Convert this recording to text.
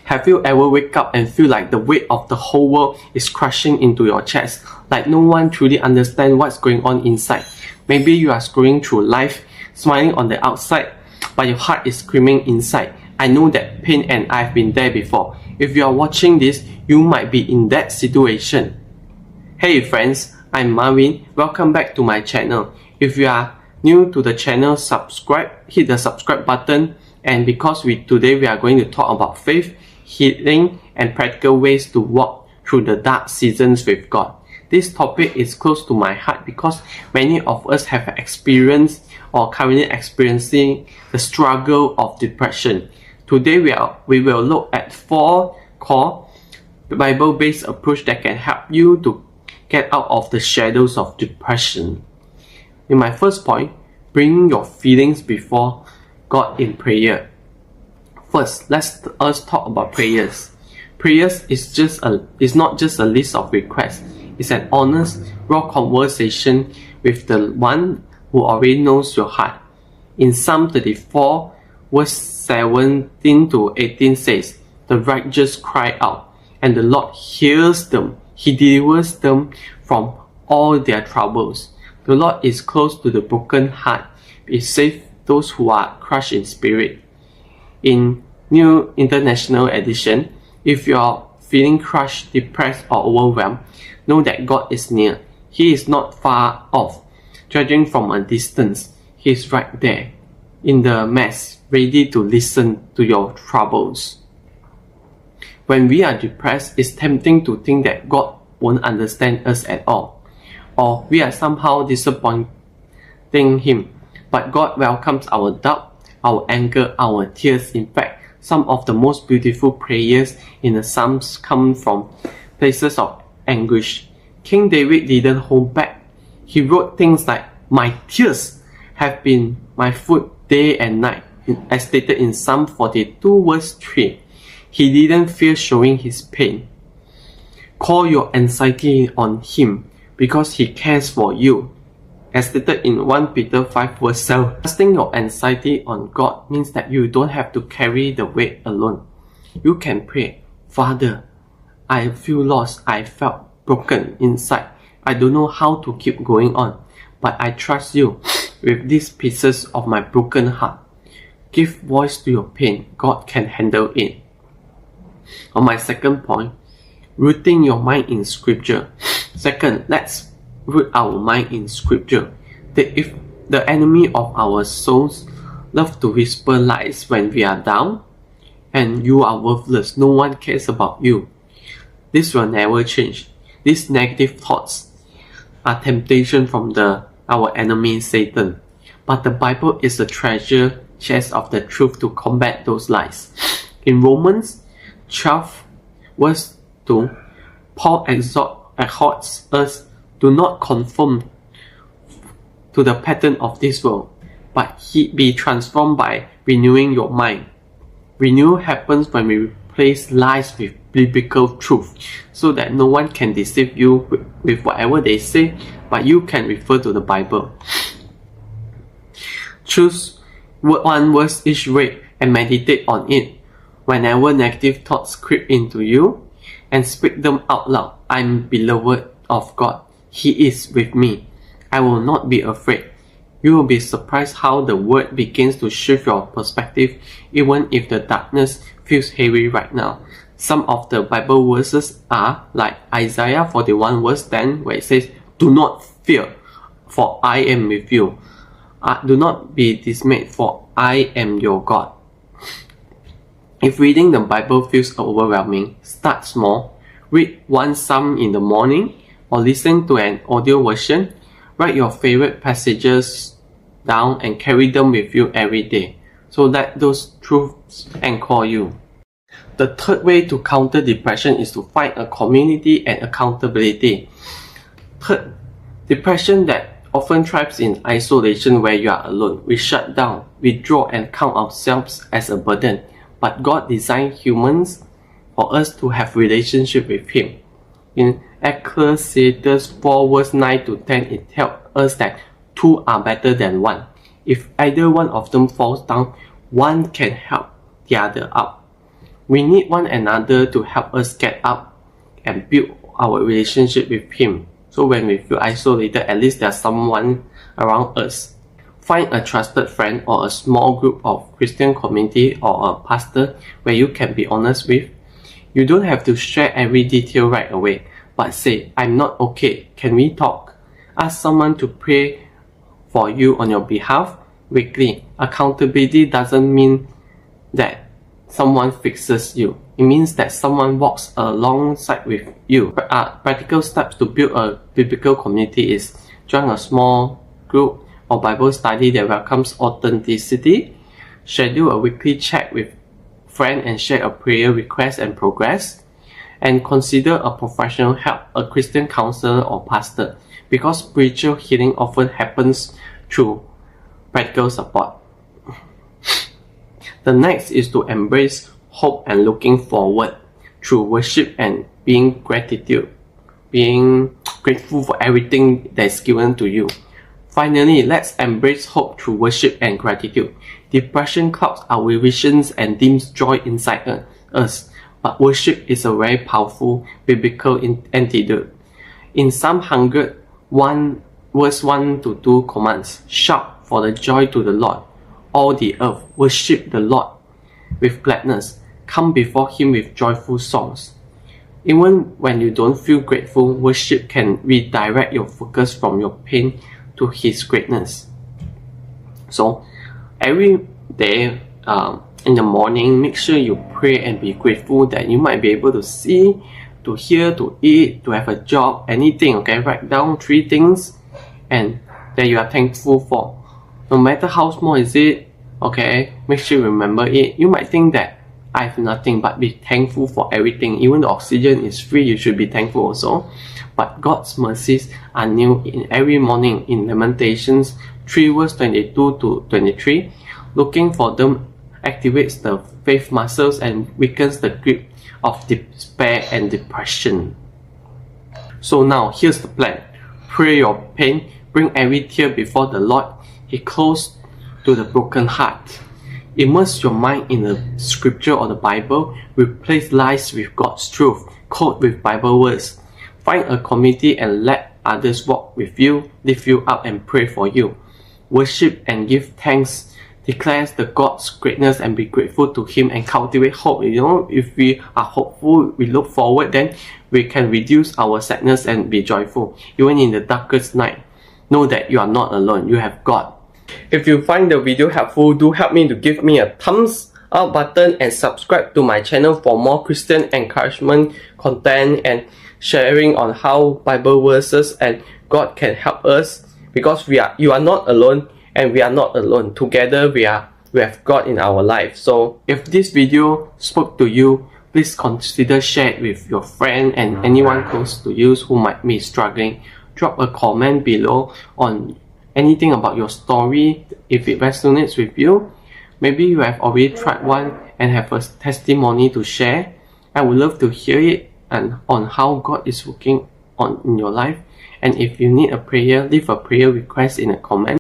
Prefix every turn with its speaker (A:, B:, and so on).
A: Have you ever wake up and feel like the weight of the whole world is crushing into your chest, like no one truly understands what's going on inside? Maybe you are scrolling through life, smiling on the outside, but your heart is screaming inside. I know that pain and I've been there before. If you are watching this, you might be in that situation. Hey friends, I'm Marvin. Welcome back to my channel. If you are new to the channel, subscribe, hit the subscribe button. And because today we are going to talk about faith, healing, and practical ways to walk through the dark seasons with God. This topic is close to my heart because many of us have experienced or currently experiencing the struggle of depression. Today we will look at 4 core Bible-based approach that can help you to get out of the shadows of depression. In my first point, bring your feelings before God in prayer. First, let's talk about prayers. Prayers is not just a list of requests. It's an honest, raw conversation with the one who already knows your heart. In Psalm 34, verse 17 to 18 says, "The righteous cry out, and the Lord hears them. He delivers them from all their troubles. The Lord is close to the broken heart. He saves those who are crushed in spirit." In New International Edition, if you are feeling crushed, depressed, or overwhelmed, know that God is near. He is not far off, judging from a distance. He is right there, in the mess, ready to listen to your troubles. When we are depressed, it's tempting to think that God won't understand us at all, or we are somehow disappointing Him. But God welcomes our doubt, our anger, our tears. In fact, some of the most beautiful prayers in the Psalms come from places of anguish. King David didn't hold back. He wrote things like, "My tears have been my food day and night," as stated in Psalm 42 verse 3. He didn't fear showing his pain. Call your anxiety on Him because He cares for you, as stated in 1 Peter 5 verse 7. Casting your anxiety on God means that you don't have to carry the weight alone. You can pray, "Father, I feel lost. I felt broken inside. I don't know how to keep going on, but I trust You with these pieces of my broken heart. Give voice to your pain. God can handle it." On my second point, rooting your mind in Scripture. Second, let's root our mind in Scripture. If the enemy of our souls loves to whisper lies when we are down, and you are worthless, no one cares about you, this will never change. These negative thoughts are temptation from our enemy Satan. But the Bible is a treasure chest of the truth to combat those lies. In Romans 12 verse 2, Paul exhorts us, "Do not conform to the pattern of this world, but be transformed by renewing your mind." Renewal happens when we replace lies with biblical truth, so that no one can deceive you with whatever they say, but you can refer to the Bible. Choose one verse each week and meditate on it. Whenever negative thoughts creep into you, and speak them out loud. "I'm beloved of God. He is with me. I will not be afraid." You will be surprised how the word begins to shift your perspective, even if the darkness feels heavy right now. Some of the Bible verses are like Isaiah 41 verse 10, where it says, "Do not fear, for I am with you. Do not be dismayed, for I am your God." If reading the Bible feels overwhelming, start small. Read one psalm in the morning or listen to an audio version. Write your favorite passages down and carry them with you every day. So let those truths anchor you. The third way to counter depression is to find a community and accountability. Third, depression that often thrives in isolation where you are alone. We shut down, withdraw, and count ourselves as a burden. But God designed humans for us to have relationship with Him. In Ecclesiastes 4 verse 9 to 10, it tells us that two are better than one. If either one of them falls down, one can help the other up. We need one another to help us get up and build our relationship with Him. So when we feel isolated, at least there's someone around us. Find a trusted friend or a small group of Christian community or a pastor where you can be honest with. You don't have to share every detail right away, but say, I'm not okay, can we talk? Ask someone to pray for you on your behalf weekly. Accountability doesn't mean that someone fixes you. It means that someone walks alongside with you. Practical steps to build a biblical community is join a small group or Bible study that welcomes authenticity. Schedule a weekly chat with friend and share a prayer request and progress. And consider a professional help, a Christian counselor or pastor, because spiritual healing often happens through practical support. The next is to embrace hope and looking forward through worship and being grateful for everything that is given to you. Finally, let's embrace hope through worship and gratitude. Depression clouds our visions and dims joy inside us, but worship is a very powerful biblical antidote. In Psalm 101, verse 1 to 2 commands, shout for the joy to the Lord, all the earth, worship the Lord with gladness, come before Him with joyful songs. Even when you don't feel grateful, worship can redirect your focus from your pain to His greatness. So every day in the morning, make sure you pray and be grateful that you might be able to see, to hear, to eat, to have a job, anything. Okay, write down 3 things and that you are thankful for. No matter how small is it, okay, make sure you remember it. You might think that I have nothing, but be thankful for everything. Even the oxygen is free, you should be thankful also. But God's mercies are new in every morning. In Lamentations 3 verse 22 to 23, looking for them activates the faith muscles and weakens the grip of despair and depression. So now, here's the plan. Pray your pain, bring every tear before the Lord. He close to the broken heart. Immerse your mind in the scripture or the Bible. Replace lies with God's truth. Quote with Bible words. Find a community and let others walk with you, lift you up and pray for you. Worship and give thanks. Declares the God's greatness and be grateful to Him and cultivate hope. You know, if we are hopeful, we look forward, then we can reduce our sadness and be joyful. Even in the darkest night, know that you are not alone. You have God. If you find the video helpful, do help me to give me a thumbs up button and subscribe to my channel for more Christian encouragement content and sharing on how Bible verses and God can help us, because you are not alone and we are not alone. Together we have God in our life. So if this video spoke to you, please consider share it with your friend and anyone close to you who might be struggling. Drop a comment below on anything about your story if it resonates with you. Maybe you have already tried one and have a testimony to share. I would love to hear it and on how God is working in your life. And if you need a prayer, leave a prayer request in a comment.